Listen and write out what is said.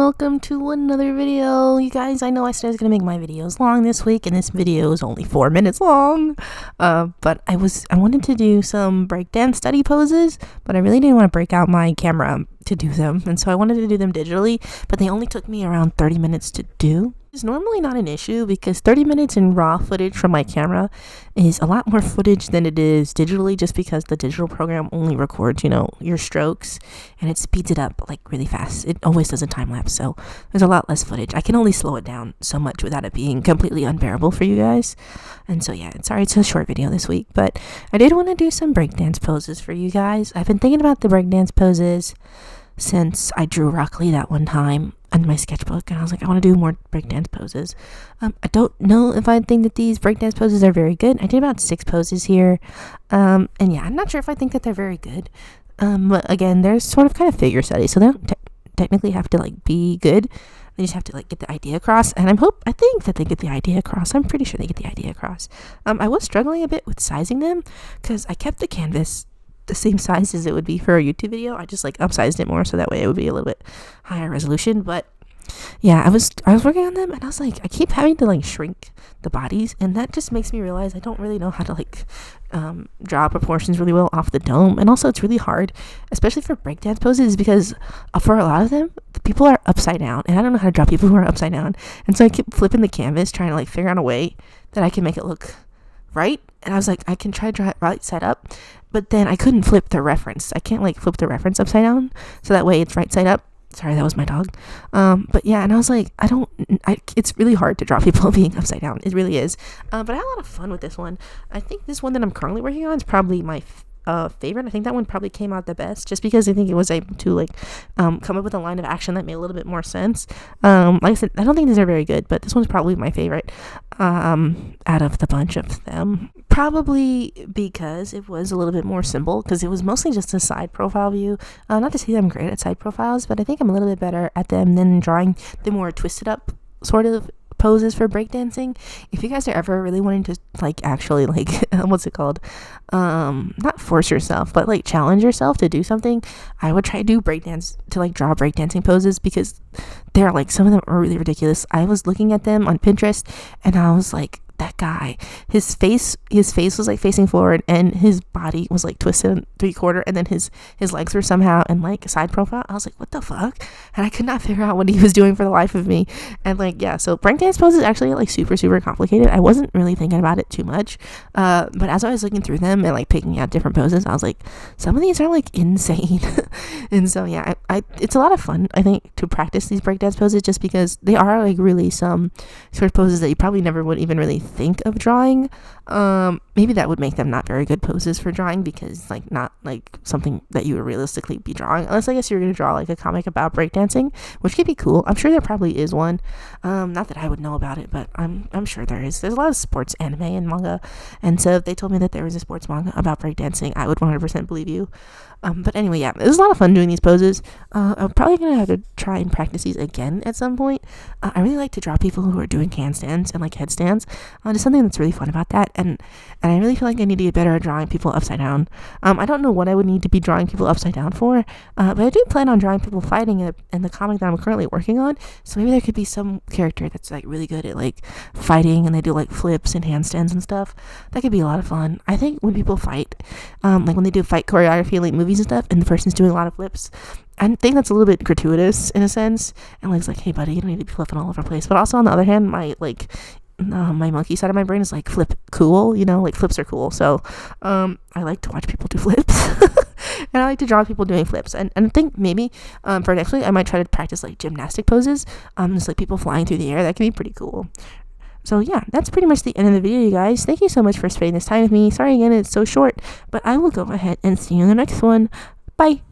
welcome to another video. You guys, I know I said I was gonna make my videos long this week, and this video is only 4 minutes long. But I wanted to do some breakdance study poses, but I really didn't want to break out my camera to do them, and so I wanted to do them digitally, but they only took me around 30 minutes to do. It's normally not an issue because 30 minutes in raw footage from my camera is a lot more footage than it is digitally, just because the digital program only records, your strokes, and it speeds it up like really fast. It always does a time lapse, so there's a lot less footage. I can only slow it down so much without it being completely unbearable for you guys. And so yeah, sorry it's a short video this week, but I did want to do some breakdance poses for you guys. I've been thinking about the breakdance poses since I drew Rock Lee that one time in my sketchbook, and I was like, I want to do more breakdance poses. I don't know if I think that these breakdance poses are very good. I did about 6 poses here, and yeah, I'm not sure if I think that they're very good. But again, they're sort of kind of figure studies, so they don't technically have to be good. They just have to get the idea across, and I think that they get the idea across. I'm pretty sure they get the idea across. I was struggling a bit with sizing them because I kept the canvas the same size as it would be for a YouTube video. I just upsized it more so that way it would be a little bit higher resolution. But yeah, I was working on them, and I was like, I keep having to shrink the bodies, and that just makes me realize I don't really know how to draw proportions really well off the dome. And also it's really hard, especially for breakdance poses, because for a lot of them the people are upside down, and I don't know how to draw people who are upside down, and so I keep flipping the canvas trying to figure out a way that I can make it look right. And I was like, I can try to draw it right side up, but then I couldn't flip the reference. I can't flip the reference upside down, so that way it's right side up. Sorry, that was my dog. But yeah, and I was like, it's really hard to draw people being upside down. It really is. But I had a lot of fun with this one. I think this one that I'm currently working on is probably my favorite. I think that one probably came out the best, just because I think it was able to come up with a line of action that made a little bit more sense. Like I said, I don't think these are very good, but this one's probably my favorite out of the bunch of them, probably because it was a little bit more simple, because it was mostly just a side profile view. Not to say that I'm great at side profiles, but I think I'm a little bit better at them than drawing the more twisted up sort of poses for breakdancing. If you guys are ever really wanting to actually what's it called, not force yourself, but challenge yourself to do something, I would try to do breakdance, to draw breakdancing poses, because they're some of them are really ridiculous. I was looking at them on Pinterest, and I was like, that guy, his face was facing forward, and his body was twisted 3/4, and then his legs were somehow in side profile. I was like, what the fuck? And I could not figure out what he was doing for the life of me. And yeah, so breakdance poses actually super complicated. I wasn't really thinking about it too much, but as I was looking through them and picking out different poses, I was like, some of these are insane. And so yeah, it's a lot of fun, I think, to practice these breakdance poses, just because they are really some sort of poses that you probably never would even really think of drawing. Maybe that would make them not very good poses for drawing, because not something that you would realistically be drawing, unless I guess you're gonna draw a comic about breakdancing, which could be cool. I'm sure there probably is one, not that I would know about it, but I'm sure there's a lot of sports anime and manga, and so if they told me that there was a sports manga about breakdancing, I would 100% believe you. But anyway, yeah, it was a lot of fun doing these poses. I'm probably gonna have to try and practice these again at some point. I really like to draw people who are doing handstands and headstands. Just something that's really fun about that, and I really feel like I need to get better at drawing people upside down. I don't know what I would need to be drawing people upside down for, but I do plan on drawing people fighting in the comic that I'm currently working on. So maybe there could be some character that's really good at fighting, and they do flips and handstands and stuff. That could be a lot of fun. I think when people fight, when they do fight choreography in movies and stuff, and the person's doing a lot of flips, I think that's a little bit gratuitous in a sense, and it's hey buddy, you don't need to be flipping all over the place. But also on the other hand, my my monkey side of my brain is flip cool, flips are cool. So I like to watch people do flips and I like to draw people doing flips, and I think maybe for next week I might try to practice gymnastic poses, just people flying through the air. That can be pretty cool. So yeah, that's pretty much the end of the video, you guys. Thank you so much for spending this time with me. Sorry again it's so short, but I will go ahead and see you in the next one. Bye.